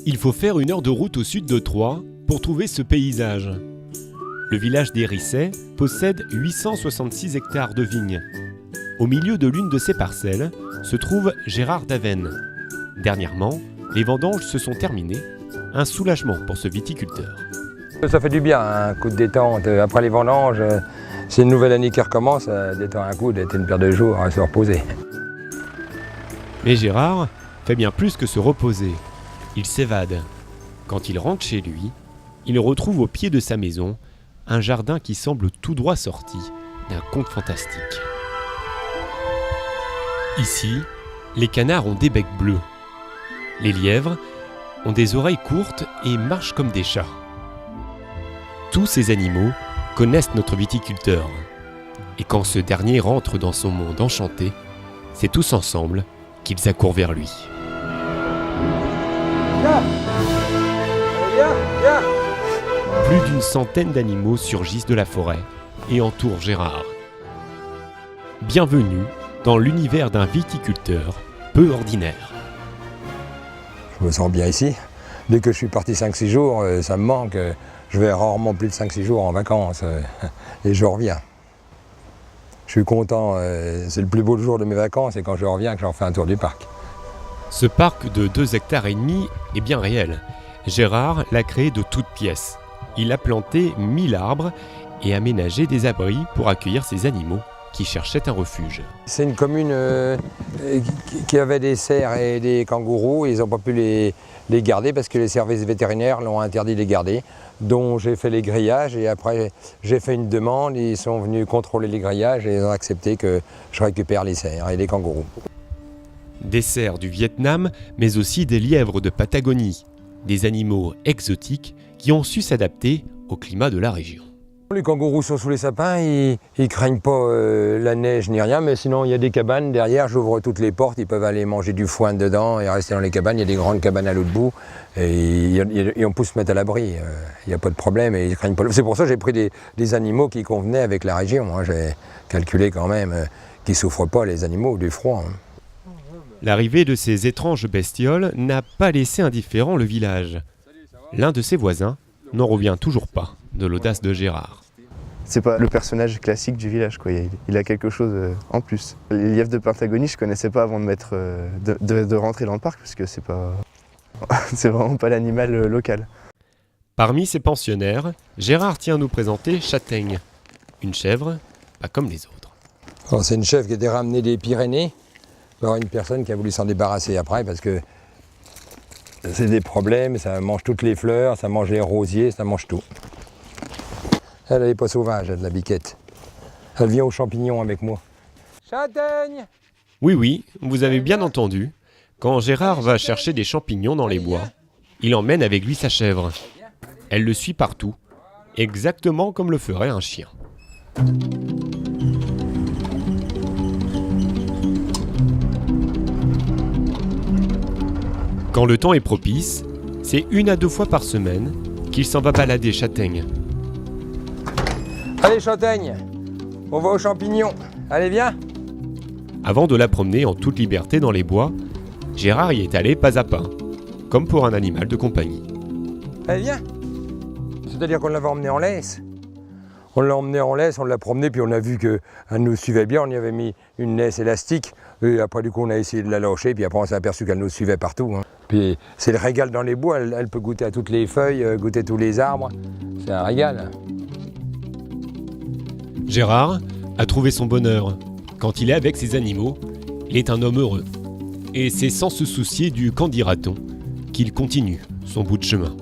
Il faut faire 1 heure de route au sud de Troyes pour trouver ce paysage. Le village d'Hérisset possède 866 hectares de vignes. Au milieu de l'une de ces parcelles se trouve Gérard Daven. Dernièrement, les vendanges se sont terminées. Un soulagement pour ce viticulteur. Ça fait du bien, un coup de détente. Après les vendanges, c'est une nouvelle année qui recommence, ça détend un coup d'être une paire de jours à se reposer. Mais Gérard fait bien plus que se reposer. Il s'évade. Quand il rentre chez lui, il retrouve au pied de sa maison un jardin qui semble tout droit sorti d'un conte fantastique. Ici, les canards ont des becs bleus. Les lièvres ont des oreilles courtes et marchent comme des chats. Tous ces animaux connaissent notre viticulteur. Et quand ce dernier rentre dans son monde enchanté, c'est tous ensemble qu'ils accourent vers lui. Plus d'une centaine d'animaux surgissent de la forêt et entourent Gérard. Bienvenue dans l'univers d'un viticulteur peu ordinaire. Je me sens bien ici. Dès que je suis parti 5-6 jours, ça me manque. Je vais rarement plus de 5-6 jours en vacances et je reviens. Je suis content, c'est le plus beau jour de mes vacances et quand je reviens que j'en fais un tour du parc. Ce parc de 2,5 hectares est bien réel. Gérard l'a créé de toutes pièces. Il a planté 1000 arbres et aménagé des abris pour accueillir ces animaux qui cherchaient un refuge. C'est une commune qui avait des cerfs et des kangourous. Ils n'ont pas pu les garder parce que les services vétérinaires l'ont interdit de les garder. Donc j'ai fait les grillages et après j'ai fait une demande. Ils sont venus contrôler les grillages et ils ont accepté que je récupère les cerfs et les kangourous. Des cerfs du Vietnam, mais aussi des lièvres de Patagonie. Des animaux exotiques qui ont su s'adapter au climat de la région. Les kangourous sont sous les sapins, ils craignent pas la neige ni rien, mais sinon il y a des cabanes derrière, j'ouvre toutes les portes, ils peuvent aller manger du foin dedans et rester dans les cabanes. Il y a des grandes cabanes à l'autre bout et on peut se mettre à l'abri, il n'y a pas de problème et ils craignent pas. C'est pour ça que j'ai pris des animaux qui convenaient avec la région. Hein. J'ai calculé quand même qu'ils ne souffrent pas les animaux du froid. Hein. L'arrivée de ces étranges bestioles n'a pas laissé indifférent le village. L'un de ses voisins n'en revient toujours pas de l'audace de Gérard. C'est pas le personnage classique du village, quoi. Il a quelque chose en plus. Les lièvres de Patagonie, je connaissais pas avant de rentrer dans le parc, parce que c'est vraiment pas l'animal local. Parmi ses pensionnaires, Gérard tient à nous présenter Châtaigne, une chèvre pas comme les autres. Alors, c'est une chèvre qui était ramenée des Pyrénées par une personne qui a voulu s'en débarrasser après, parce que c'est des problèmes, ça mange toutes les fleurs, ça mange les rosiers, ça mange tout. Elle n'est pas sauvage, elle, la biquette. Elle vient aux champignons avec moi. Châtaigne! Oui, vous avez bien entendu. Quand Gérard va chercher des champignons dans les bois, il emmène avec lui sa chèvre. Elle le suit partout, exactement comme le ferait un chien. Quand le temps est propice, c'est 1 à 2 fois par semaine qu'il s'en va balader Châtaigne. Allez Châtaigne, on va aux champignons. Allez, viens. Avant de la promener en toute liberté dans les bois, Gérard y est allé pas à pas, comme pour un animal de compagnie. Allez, viens. C'est-à-dire qu'on l'avait emmenée en laisse. On l'a emmenée en laisse, on l'a promenée, puis on a vu qu'elle nous suivait bien, on y avait mis une laisse élastique. Et après, du coup, on a essayé de la lâcher, puis après, on s'est aperçu qu'elle nous suivait partout. Hein. Puis c'est le régal dans les bois, elle peut goûter à toutes les feuilles, goûter tous les arbres. C'est un régal. Gérard a trouvé son bonheur. Quand il est avec ses animaux, il est un homme heureux. Et c'est sans se soucier du qu'en dira-t-on qu'il continue son bout de chemin.